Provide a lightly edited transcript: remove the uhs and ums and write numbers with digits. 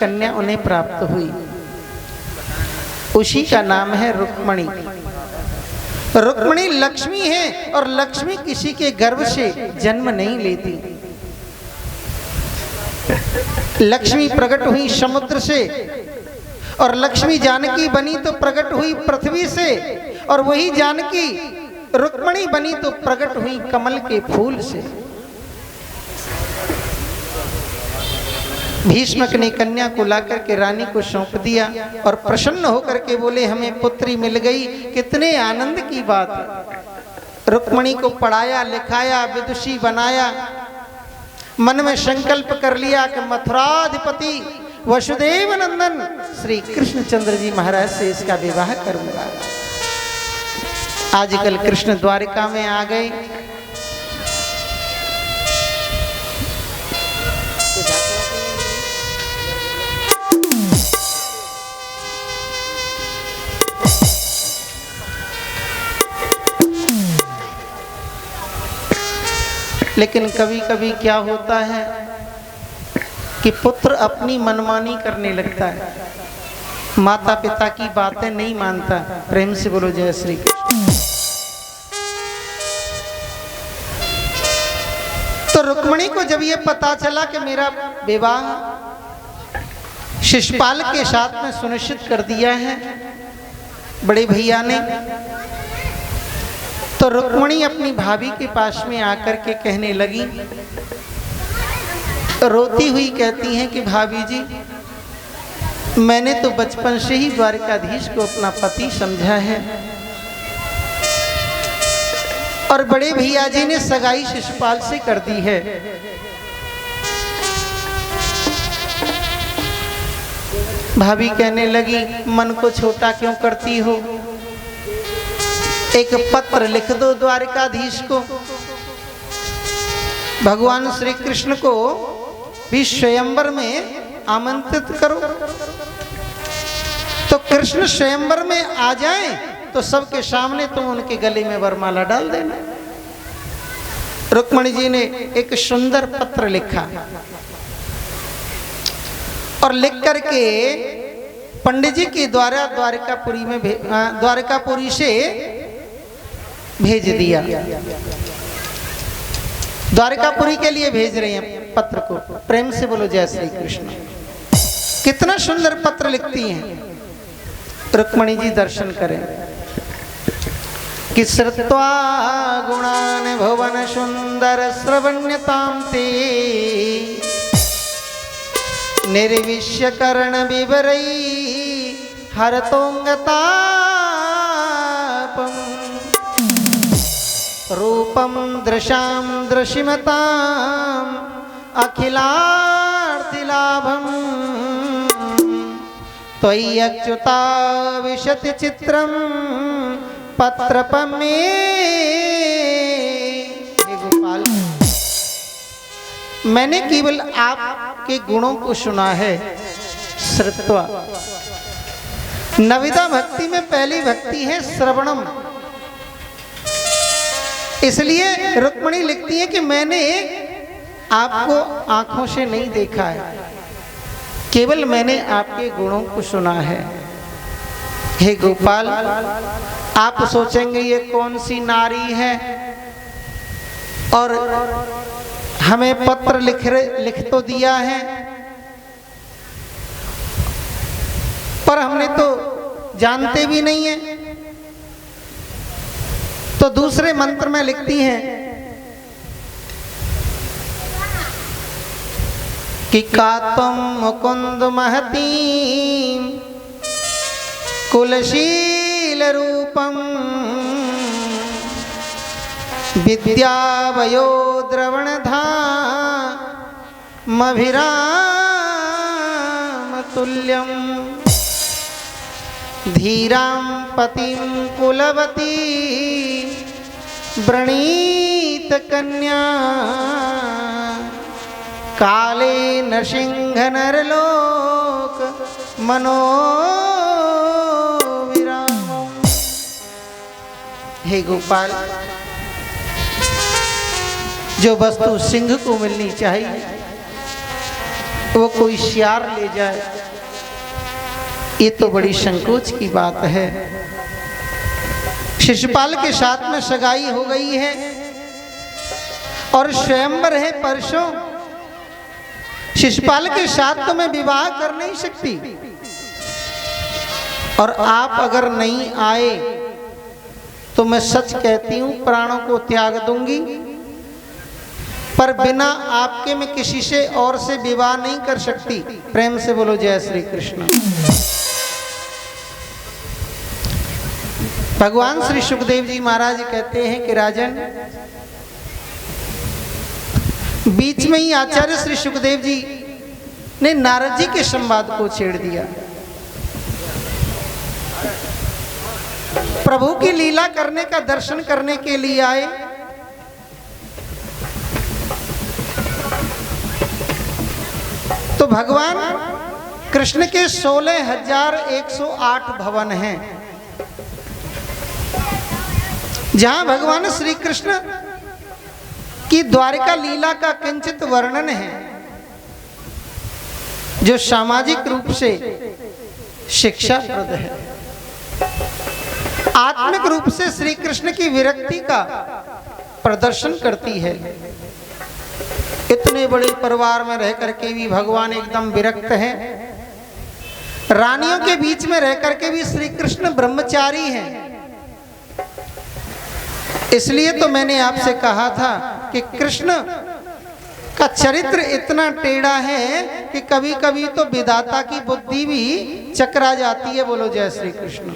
कन्या उन्हें प्राप्त हुई, उसी का नाम है रुक्मणी। रुक्मणी लक्ष्मी है और लक्ष्मी किसी के गर्भ से जन्म नहीं लेती। लक्ष्मी प्रकट हुई समुद्र से और लक्ष्मी जानकी बनी तो प्रकट हुई पृथ्वी से, और वही जानकी रुक्मणी बनी तो प्रकट हुई कमल के फूल से। भीष्मक ने कन्या को लाकर के रानी को सौंप दिया और प्रसन्न होकर के बोले हमें पुत्री मिल गई, कितने आनंद की बात है। रुक्मणी को पढ़ाया लिखाया विदुषी बनाया, मन में संकल्प कर लिया कि मथुराधिपति वसुदेव नंदन श्री कृष्णचंद्र जी महाराज से इसका विवाह करूंगा। आजकल कृष्ण द्वारिका में आ गए। लेकिन कभी कभी क्या होता है कि पुत्र अपनी मनमानी करने लगता है, माता पिता की बातें नहीं मानता। प्रेम से बोलो जय श्री कृष्ण। तो रुक्मणी को जब ये पता चला कि मेरा विवाह शिशुपाल के साथ में सुनिश्चित कर दिया है बड़े भैया ने, तो रुक्मणी अपनी भाभी के पास में आकर के कहने लगी, रोती हुई कहती हैं कि भाभी जी, मैंने तो बचपन से ही द्वारिकाधीश को अपना पति समझा है और बड़े भैया जी ने सगाई शिशुपाल से कर दी है। भाभी कहने लगी, मन को छोटा क्यों करती हो, एक पत्र लिख दो द्वारिकाधीश को, भगवान श्री कृष्ण को भी स्वयंवर में आमंत्रित करो, तो कृष्ण स्वयंवर में आ जाएं तो सबके सामने तुम उनके गले में वरमाला डाल देना। रुक्मणी जी ने एक सुंदर पत्र लिखा और लिख करके पंडित जी के द्वारा द्वारिकापुरी में द्वारिकापुरी से भेज दिया। द्वारिकापुरी के लिए भेज रहे हैं पत्र को। प्रेम से बोलो जय श्री कृष्ण। कितना सुंदर पत्र लिखती हैं रुक्मणी जी, दर्शन करें। कि श्रुत्वा गुणान भुवन सुंदर श्रवण्यतां ते निर्विश्य कर्ण विवरै हरतोंगतापम् रूपम दृशाम दृशिमताम अखिलार्तिलाभम त्वय्यच्युता विशति चित्रम पत्रपमे। हे गोपाल, मैंने केवल आपके गुणों को सुना है। श्रुत्वा, नविदा भक्ति में पहली भक्ति है श्रवणम, इसलिए रुक्मणी लिखती है कि मैंने आपको आंखों से नहीं देखा है, केवल मैंने आपके गुणों को सुना है। हे गोपाल, आप सोचेंगे ये कौन सी नारी है और हमें पत्र लिख तो दिया है, पर हमने तो जानते भी नहीं है। तो दूसरे मंत्र में लिखती हैं कि कातम मुकुंद महती कुलशील रूपम विद्यावयो द्रवणधामभिराम तुल्यम धीरां पतिं कुलवती व्रणीत कन्या काले न सिंह नरलोक मनोविराम। हे गोपाल, जो वस्तु सिंह को मिलनी चाहिए वो कोई सियार ले जाए, ये तो बड़ी संकोच की बात है। शिशुपाल के साथ में सगाई हो गई है और स्वयंवर है परसों। शिशुपाल के साथ तो मैं विवाह कर नहीं सकती, और आप अगर नहीं आए तो मैं सच कहती हूं प्राणों को त्याग दूंगी, पर बिना आपके मैं किसी से और से विवाह नहीं कर सकती। प्रेम से बोलो जय श्री कृष्ण। भगवान श्री सुखदेव जी महाराज कहते हैं कि राजन, बीच में ही आचार्य श्री सुखदेव जी ने नारद जी के संवाद को छेड़ दिया। प्रभु की लीला करने का दर्शन करने के लिए आए, तो भगवान कृष्ण के 16,108 भवन हैं, जहां भगवान श्री कृष्ण की द्वारिका लीला का किंचित वर्णन है, जो सामाजिक रूप से शिक्षाप्रद है, आत्मिक रूप से श्री कृष्ण की विरक्ति का प्रदर्शन करती है। इतने बड़े परिवार में रह करके भी भगवान एकदम विरक्त हैं। रानियों के बीच में रह करके भी श्री कृष्ण ब्रह्मचारी हैं। इसलिए तो मैंने आपसे कहा था कि कृष्ण का चरित्र इतना टेढ़ा है कि कभी कभी तो विधाता की बुद्धि भी चकरा जाती है। बोलो जय श्री कृष्ण।